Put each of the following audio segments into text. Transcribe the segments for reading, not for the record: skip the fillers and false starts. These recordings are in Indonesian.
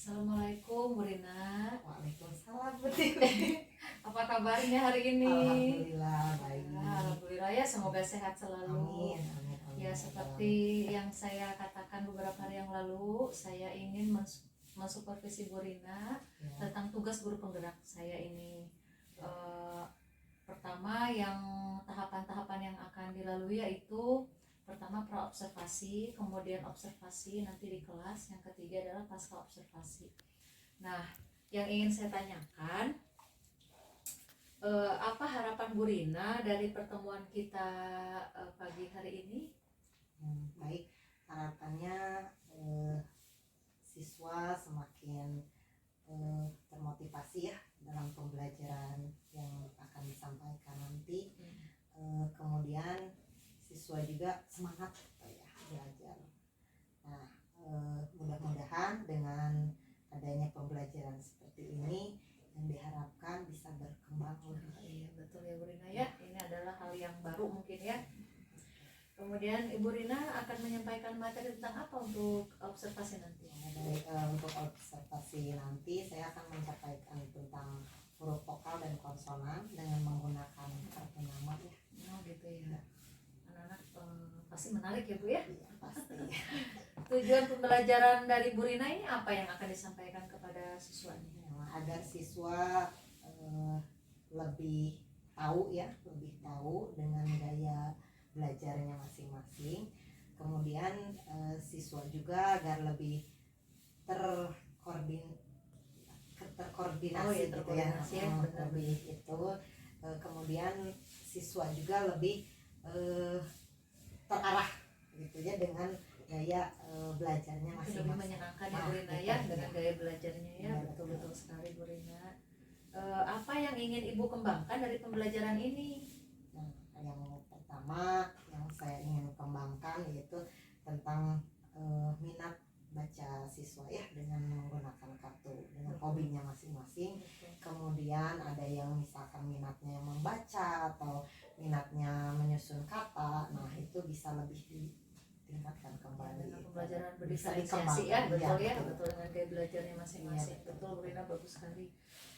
Assalamualaikum Bu Rina. Waalaikumsalam Bu Tiwi. Apa kabarnya hari ini? Alhamdulillah baik. Alhamdulillah ya, semoga sehat selalu. Amin, amin, amin. Ya, seperti yang saya katakan beberapa hari yang lalu, saya ingin mensupervisi Bu Rina tentang tugas guru penggerak saya ini. Pertama, yang tahapan-tahapan yang akan dilalui yaitu pertama pra-observasi, kemudian observasi nanti di kelas, yang ketiga adalah pasca observasi. Nah, yang ingin saya tanyakan, apa harapan Bu Rina dari pertemuan kita pagi hari ini? Baik, harapannya siswa semakin termotivasi ya dalam pembelajaran yang akan disampaikan nanti. Kemudian siswa juga semangat ya belajar. Nah, mudah-mudahan dengan adanya pembelajaran seperti ini yang diharapkan bisa berkembang. Iya betul ya Bu Rina ya, ini adalah hal yang baru mungkin ya. Kemudian Ibu Rina akan menyampaikan materi tentang apa untuk observasi nanti? Untuk observasi nanti saya akan menyampaikan tentang huruf vokal dan konsonan dengan menggunakan kartu nama ya. Oh gitu ya. Anak-anak pasti menarik ya Bu ya? Iya pasti. Tujuan pembelajaran dari Bu Rina ini apa yang akan disampaikan kepada siswanya? Agar siswa lebih tahu dengan gaya belajarnya masing-masing. Kemudian siswa juga agar lebih terkoordinasi gitu ya, lebih itu. Kemudian siswa juga lebih terarah gitu ya dengan gaya belajarnya masing-masing. Lebih menyenangkan ya Bu Rina ya dengan gaya belajarnya ya. Betul-betul sekali Bu Rina. Apa yang ingin Ibu kembangkan dari pembelajaran ini? Nah, yang pertama yang saya ingin kembangkan yaitu tentang minat baca siswa ya dengan menggunakan kartu dengan hobinya masing-masing. Kemudian ada yang misalkan minatnya membaca atau minatnya menyusun kata, nah itu bisa lebih ditingkatkan kembali dengan pembelajaran berdiferensiasi ya, betul ya, betul dengan gaya belajarnya masing-masing. Ya, betul Bu Rina, bagus sekali.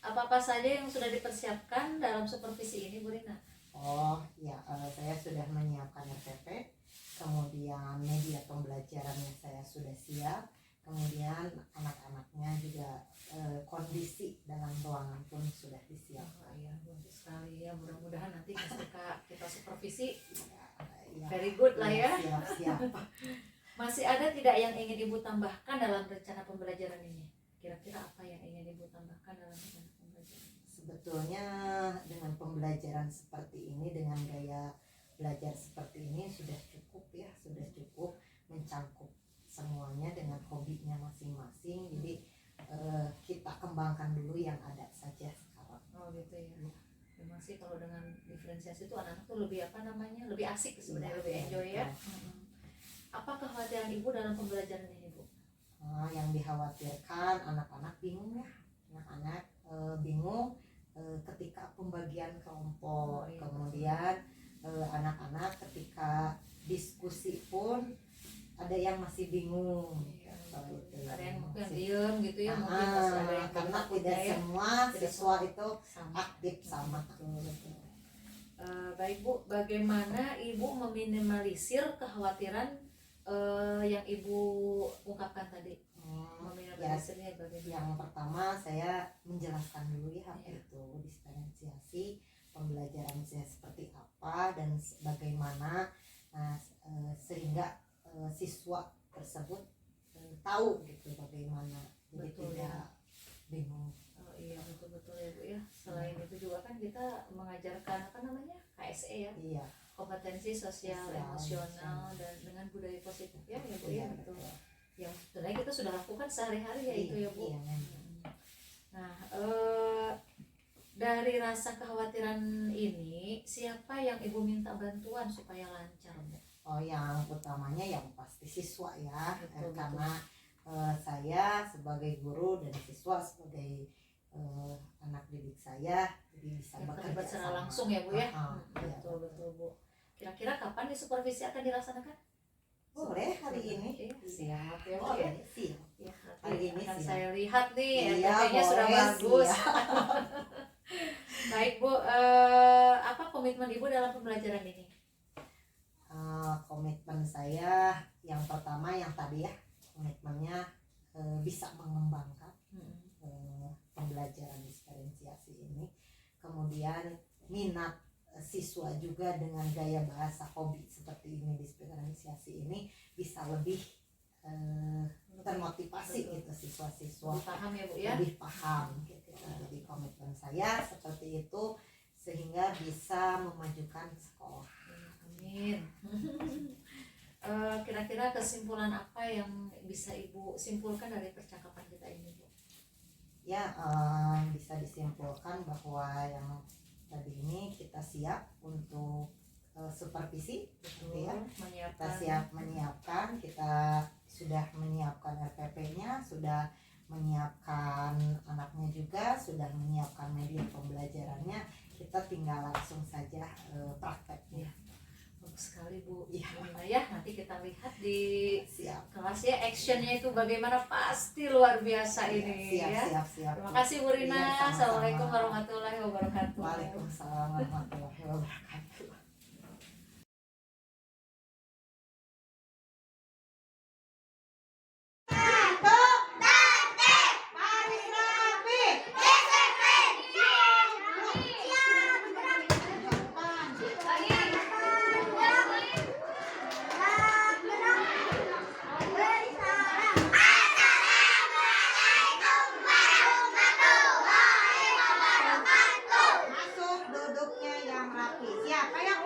Apa-apa saja yang sudah dipersiapkan dalam supervisi ini Bu Rina? Oh ya, saya sudah menyiapkan RPP, kemudian media pembelajarannya saya sudah siap, kemudian anak-anaknya juga kondisi dalam ruangan pun sudah disiapkan. Oh, iya, bagus sekali ya, mudah-mudahan nanti ketika kita supervisi ya, very good lah ya. Siap. Masih ada tidak yang ingin Ibu tambahkan dalam rencana pembelajaran ini? Kira-kira apa yang ingin Ibu tambahkan dalam rencana pembelajaran? Sebetulnya dengan pembelajaran seperti ini, dengan gaya belajar seperti ini sudah cukup ya, sudah cukup mencangkup semuanya dengan hobinya masing-masing. Jadi kita kembangkan dulu yang ada saja sekarang. Oh gitu ya. Memang sih kalau dengan diferensiasi itu anak-anak tuh lebih lebih asik sebenarnya, lebih enjoy ya. Apa kekhawatiran Ibu dalam pembelajaran ini Bu? Yang dikhawatirkan anak-anak bingung ya, anak-anak bingung ketika pembagian kelompok. Iya. Kemudian anak-anak ketika diskusi pun ada yang masih bingung. Gitu. Ada yang mungkin diem gitu ya, mungkin masih ada yang karena tidak semua siswa itu aktif sama. Baik Bu, bagaimana Ibu meminimalisir kekhawatiran yang Ibu ungkapkan tadi? Meminimalisirnya bagaimana? Yang pertama saya menjelaskan dulu ya itu diferensiasi pembelajaran saya seperti apa dan bagaimana, sehingga siswa tersebut tahu gitu bagaimana, jadi tidak bingung. Oh iya, betul-betul ya Bu ya. Selain itu juga kan kita mengajarkan KSE ya. Iya. Kompetensi sosial, emosional dan dengan budaya positif ya Bu ya. Betul. Yang sebenarnya kita sudah lakukan sehari-hari ya itu ya Bu. Nah, dari rasa kekhawatiran ini, siapa yang Ibu minta bantuan supaya lancar Bu? Oh, yang utamanya yang pasti siswa ya. Betul, karena saya sebagai guru dan siswa sebagai anak didik saya, jadi bisa bekerja secara langsung ya Bu ya. Betul Bu. Kira-kira kapan di supervisi akan dilaksanakan? Boleh hari ini. Siap ya Bu ya. ya. hari ini akan sih. saya lihat nih, Iya, RPP-nya sudah boleh, bagus. siap. Baik Bu, apa komitmen Ibu dalam pembelajaran ini? Komitmen saya yang pertama yang tadi ya, komitmennya bisa mengembangkan pembelajaran diferensiasi ini, kemudian minat siswa juga dengan gaya bahasa hobi seperti ini diferensiasi ini bisa lebih termotivasi gitu siswa-siswa Lebih paham ya Bu ya? lebih paham gitu. Jadi komitmen saya seperti itu sehingga bisa memajukan sekolah. Amin. Kira-kira kesimpulan apa yang bisa Ibu simpulkan dari percakapan kita ini Bu? Ya, bisa disimpulkan bahwa yang tadi ini kita siap untuk supervisi, gitu ya. Kita siap menyiapkan, kita sudah menyiapkan RPP-nya, sudah menyiapkan anaknya juga, sudah menyiapkan media pembelajarannya, kita tinggal langsung saja prakteknya. Bagus sekali Bu. Iya. Ya, nanti kita lihat di Siap. kelas ya, actionnya itu bagaimana, pasti luar biasa ini Siap. Terima kasih Bu Rina. Iya, sama-sama. Assalamualaikum warahmatullahi wabarakatuh. Waalaikumsalam warahmatullahi wabarakatuh. Masuk duduknya yang rapi. Siapa yang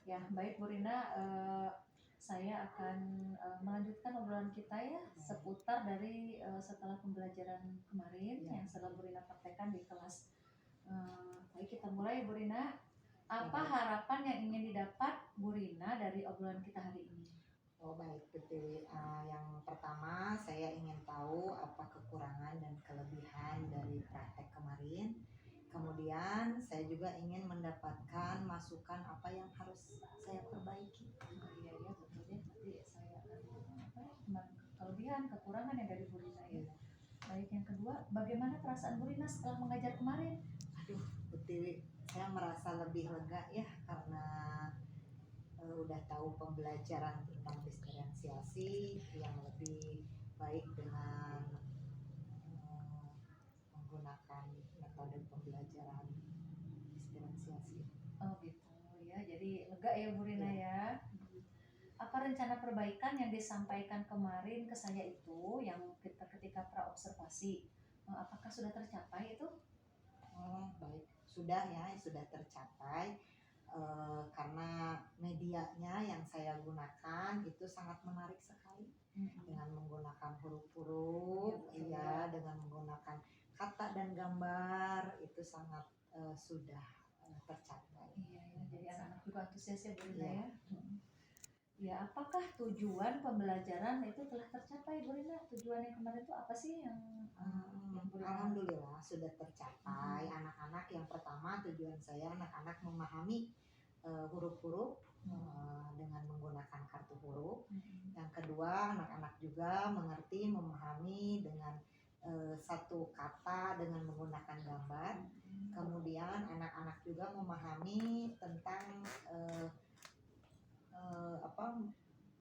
Ya, baik Bu Rina, saya akan melanjutkan obrolan kita ya seputar dari setelah pembelajaran kemarin Ya. yang setelah Bu Rina praktekkan di kelas. Baik, kita mulai Bu Rina. Apa Ya, harapan yang ingin didapat Bu Rina dari obrolan kita hari ini? oh baik, betul. Yang pertama saya ingin tahu apa kekurangan dan kelebihan dari praktek kemarin. Kemudian saya juga ingin mendapatkan masukan apa yang harus saya perbaiki. Iya ya, betul ya. Nanti saya akan kelebihan, kekurangan yang dari Bu Rina ya. Baik, yang kedua, bagaimana perasaan Bu Rina setelah mengajar kemarin? Aduh, betul. Saya merasa lebih lega ya karena udah tahu pembelajaran tentang diferensiasi yang lebih baik dengan eh, menggunakan metode pembelajaran diferensiasi. Oh gitu ya, jadi lega ya Bu Rina Ya. ya. Apa rencana perbaikan yang disampaikan kemarin ke saya itu yang kita ketika praobservasi, apakah sudah tercapai itu? Oh, baik, sudah ya, sudah tercapai. Karena medianya yang saya gunakan itu sangat menarik sekali dengan menggunakan huruf-huruf, Iya, ya, dengan menggunakan kata dan gambar itu sangat sudah tercapai. Iya ya, jadi anak-anak juga antusias ya Bu Rina Iya. ya. Ya, apakah tujuan pembelajaran itu telah tercapai Bu Rina? Tujuan yang kemarin itu apa sih yang Bu Rina? Alhamdulillah sudah tercapai. Anak-anak yang pertama tujuan saya anak-anak memahami huruf-huruf dengan menggunakan kartu huruf. Yang kedua anak-anak juga mengerti memahami dengan satu kata dengan menggunakan gambar. Kemudian anak-anak juga memahami tentang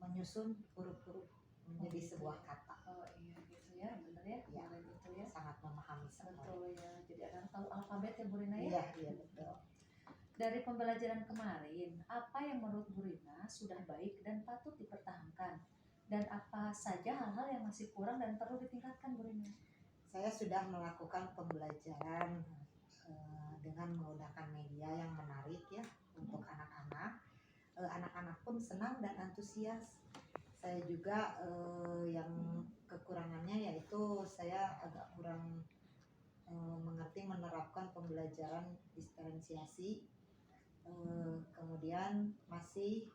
menyusun huruf-huruf menjadi sebuah kata. Oh iya gitu ya, benar ya, Ya, boleh gitu ya. sangat memahami sekali. Betul ya, jadi anak tahu alfabet ya Bu Rina ya. Iya, iya betul. Dari pembelajaran kemarin, apa yang menurut Bu Rina sudah baik dan patut dipertahankan? Dan apa saja hal-hal yang masih kurang dan perlu ditingkatkan Bu Rina? Saya sudah melakukan pembelajaran dengan menggunakan media yang menarik ya untuk anak-anak. Anak-anak pun senang dan antusias. Saya juga yang kekurangannya yaitu saya agak kurang mengerti menerapkan pembelajaran diferensiasi. Kemudian masih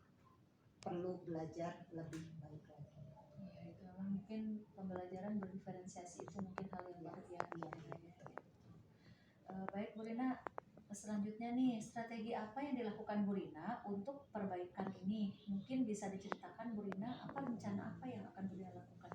perlu belajar lebih baik lagi. Ya, itu memang mungkin pembelajaran berdiferensiasi itu mungkin hal yang baru ya. Baik Bu Rina, selanjutnya nih strategi apa yang dilakukan Bu Rina untuk perbaikan ini? Mungkin bisa diceritakan Bu Rina apa rencana apa yang akan Bu Rina lakukan?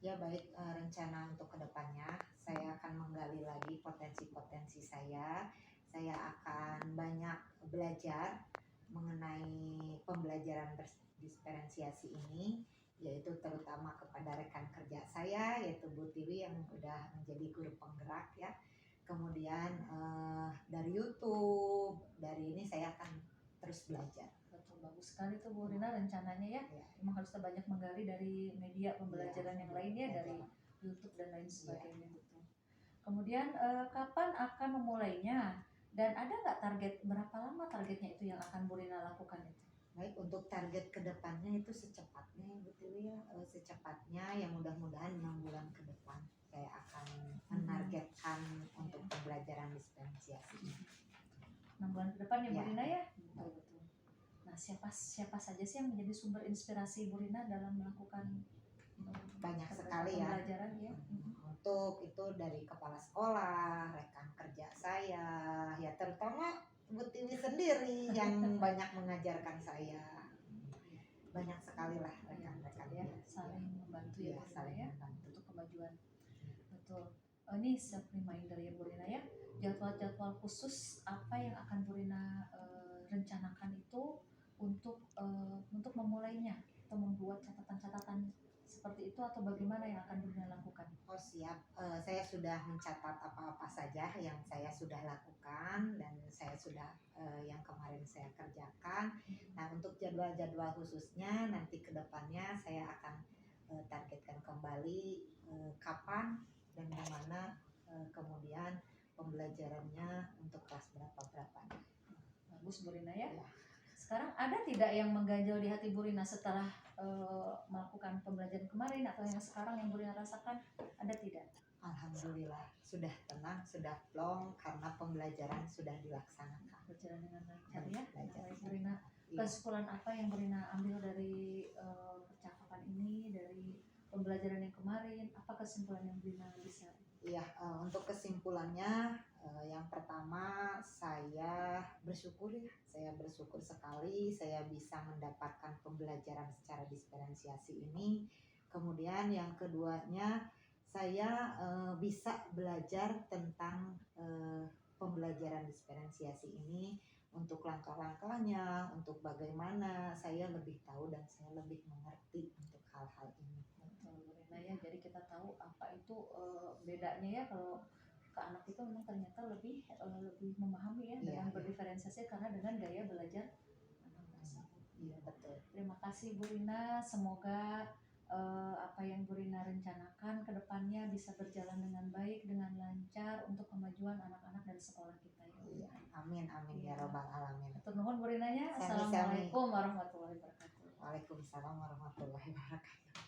Ya baik, rencana untuk kedepannya saya akan menggali lagi potensi-potensi saya. Saya akan banyak belajar mengenai pembelajaran diferensiasi ini, yaitu terutama kepada rekan kerja saya, yaitu Bu Tiwi yang sudah menjadi guru penggerak ya. Kemudian dari YouTube, dari ini saya akan terus belajar. Betul, bagus sekali tuh Bu Rina rencananya ya. Memang harus banyak menggali dari media pembelajaran yang lainnya, dari YouTube dan lain sebagainya. Betul. Kemudian kapan akan memulainya? Dan ada nggak target berapa lama targetnya itu yang akan Bu Rina lakukan itu? Baik, untuk target kedepannya itu secepatnya betul ya, secepatnya yang mudah-mudahan 6 bulan ke depan saya akan menargetkan untuk pembelajaran diferensiasi. 6 bulan ke depan ya Bu Ya. Rina ya? Betul. Nah, siapa saja sih yang menjadi sumber inspirasi Bu Rina dalam melakukan banyak sekali ya. Pembelajaran ya. Untuk itu dari kepala sekolah, rekan kerja saya, ya terutama Bu Tiwi sendiri yang banyak mengajarkan saya. Banyak sekali lah rekan-rekan ya, ya. saling membantu ya, saling ya membantu untuk kemajuan. Betul. Ini self reminder ya Bu Rina ya. Jadwal-jadwal khusus apa yang akan Bu Rina rencanakan itu untuk memulainya atau membuat catatan-catatan seperti itu atau bagaimana yang akan Bu Rina lakukan? Oh siap, saya sudah mencatat apa-apa saja yang saya sudah lakukan dan saya sudah yang kemarin saya kerjakan. Nah untuk jadwal-jadwal khususnya nanti kedepannya saya akan targetkan kembali kapan dan di mana kemudian pembelajarannya untuk kelas berapa. Bagus Bu Rina ya. sekarang ada tidak yang mengganjal di hati Bu Rina setelah melakukan pembelajaran kemarin atau yang sekarang yang Bu Rina rasakan, ada tidak? Alhamdulillah sudah tenang, sudah plong karena pembelajaran sudah dilaksanakan. Berjalan dengan lancar ya. Belajar. Baik, Bu Rina, Iya. kesimpulan apa yang Bu Rina ambil dari percakapan ini, dari pembelajaran yang kemarin? Apa kesimpulan yang Bu Rina bisa? Iya, untuk kesimpulannya yang pertama saya bersyukur ya, saya bersyukur sekali saya bisa mendapatkan pembelajaran secara diferensiasi ini. Kemudian yang keduanya saya bisa belajar tentang pembelajaran diferensiasi ini untuk langkah-langkahnya, untuk bagaimana saya lebih tahu dan saya lebih mengerti untuk hal-hal ini. Betul, Bu Rina ya. Jadi kita tahu apa itu bedanya ya kalau ke anak itu memang ternyata lebih memahami ya dengan Iya. berdiferensiasi karena dengan gaya belajar anak tersebut. Iya betul. Terima kasih Bu Rina. Semoga apa yang Bu Rina rencanakan ke depannya bisa berjalan dengan baik, dengan lancar untuk kemajuan anak-anak dari sekolah kita ya. Iya. Amin amin ya Iya. robbal alamin. Atur nuhun Bu Rinanya. Sami-sami. Assalamualaikum warahmatullahi wabarakatuh. Waalaikumsalam warahmatullahi wabarakatuh.